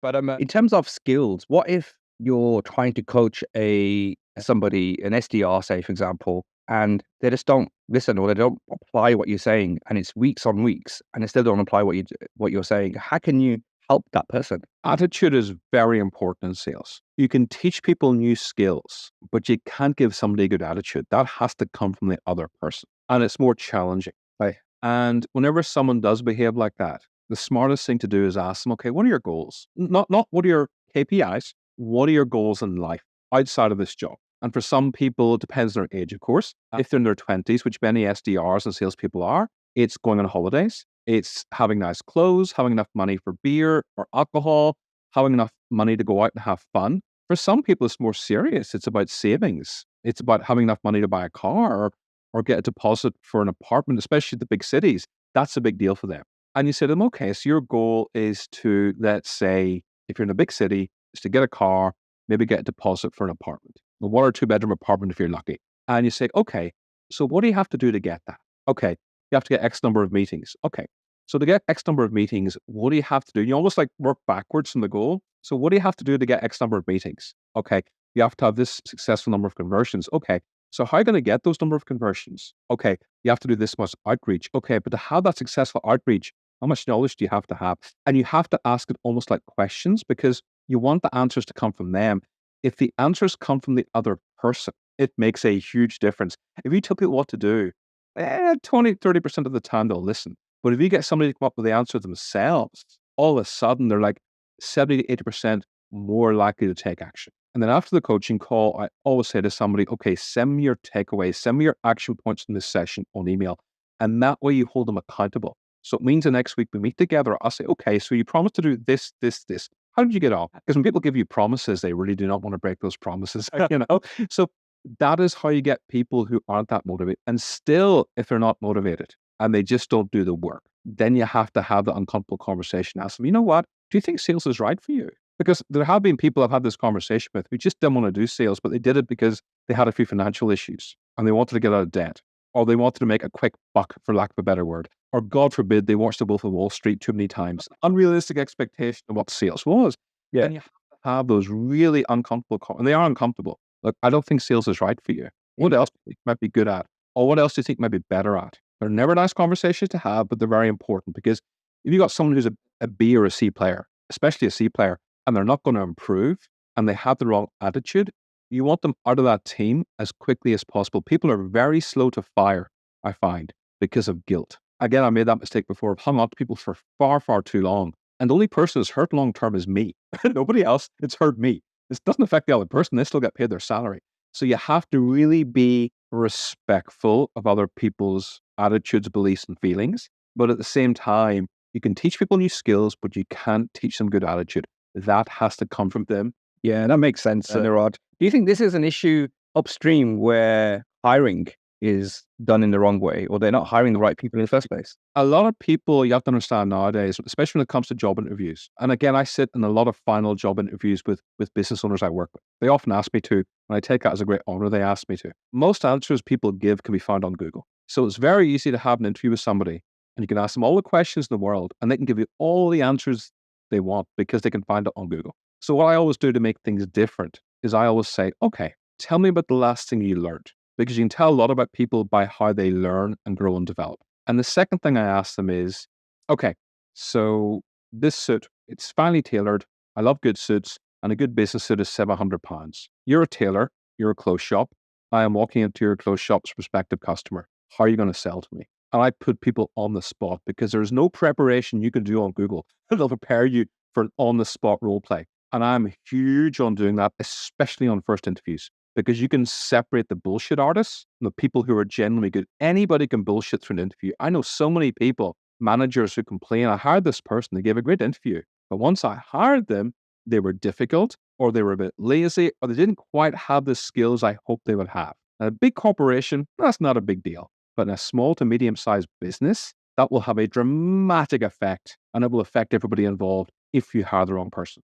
But in terms of skills, what if you're trying to coach an SDR, say, for example, and they just don't listen or they don't apply what you're saying, and it's weeks on weeks, and they still don't apply what you're saying? How can you help that person? Attitude is very important in sales. You can teach people new skills, but you can't give somebody a good attitude. That has to come from the other person. And it's more challenging. Right. And whenever someone does behave like that, the smartest thing to do is ask them, okay, what are your goals? Not what are your KPIs? What are your goals in life outside of this job? And for some people, it depends on their age, of course. If they're in their 20s, which many SDRs and salespeople are, it's going on holidays. It's having nice clothes, having enough money for beer or alcohol, having enough money to go out and have fun. For some people, it's more serious. It's about savings. It's about having enough money to buy a car or get a deposit for an apartment, especially the big cities. That's a big deal for them. And you say to them, okay, so your goal is to, let's say, if you're in a big city, is to get a car, maybe get a deposit for an apartment, a 1 or 2 bedroom apartment if you're lucky. And you say, okay, so what do you have to do to get that? Okay, you have to get X number of meetings. Okay, so to get X number of meetings, what do you have to do? You almost like work backwards from the goal. So what do you have to do to get X number of meetings? Okay, you have to have this successful number of conversions. Okay, so how are you going to get those number of conversions? Okay, you have to do this much outreach. Okay, but to have that successful outreach, how much knowledge do you have to have? And you have to ask it almost like questions because you want the answers to come from them. If the answers come from the other person, it makes a huge difference. If you tell people what to do, 20, 30% of the time they'll listen. But if you get somebody to come up with the answer themselves, all of a sudden they're like 70 to 80% more likely to take action. And then after the coaching call, I always say to somebody, okay, send me your takeaways, send me your action points from this session on email. And that way you hold them accountable. So it means the next week we meet together, I'll say, okay, so you promised to do this, this, this. How did you get on? Because when people give you promises, they really do not want to break those promises, So that is how you get people who aren't that motivated. And still, if they're not motivated and they just don't do the work, then you have to have the uncomfortable conversation. Ask them, you know what? Do you think sales is right for you? Because there have been people I've had this conversation with who just didn't want to do sales, but they did it because they had a few financial issues and they wanted to get out of debt, or they wanted to make a quick buck, for lack of a better word, or God forbid, they watched The Wolf of Wall Street too many times. Unrealistic expectation of what sales was. Yeah. And you have to have those really uncomfortable, and they are uncomfortable. Look, I don't think sales is right for you. What else do you think you might be good at? Or what else do you think you might be better at? They're never nice conversations to have, but they're very important because if you got someone who's a B or a C player, especially a C player, and they're not going to improve and they have the wrong attitude, you want them out of that team as quickly as possible. People are very slow to fire, I find, because of guilt. Again, I made that mistake before. I've hung on to people for far, far too long. And the only person who's hurt long term is me. Nobody else. It's hurt me. This doesn't affect the other person. They still get paid their salary. So you have to really be respectful of other people's attitudes, beliefs, and feelings. But at the same time, you can teach people new skills, but you can't teach them good attitude. That has to come from them. Yeah, that makes sense, Niraj. Do you think this is an issue upstream where hiring is done in the wrong way, or they're not hiring the right people in the first place? A lot of people, you have to understand nowadays, especially when it comes to job interviews. And again, I sit in a lot of final job interviews with business owners I work with. They often ask me to, and I take that as a great honor they ask me to. Most answers people give can be found on Google. So it's very easy to have an interview with somebody, and you can ask them all the questions in the world, and they can give you all the answers they want because they can find it on Google. So what I always do to make things different is I always say, okay, tell me about the last thing you learned. Because you can tell a lot about people by how they learn and grow and develop. And the second thing I ask them is, okay, so this suit, it's finely tailored. I love good suits, and a good business suit is £700. You're a tailor, you're a clothes shop. I am walking into your clothes shop's prospective customer. How are you going to sell to me? And I put people on the spot because there's no preparation you can do on Google that'll prepare you for an on-the-spot role play. And I'm huge on doing that, especially on first interviews, because you can separate the bullshit artists and the people who are genuinely good. Anybody can bullshit through an interview. I know so many people, managers who complain, I hired this person, they gave a great interview. But once I hired them, they were difficult, or they were a bit lazy, or they didn't quite have the skills I hoped they would have. Now, a big corporation, that's not a big deal. But in a small to medium-sized business, that will have a dramatic effect, and it will affect everybody involved if you hire the wrong person.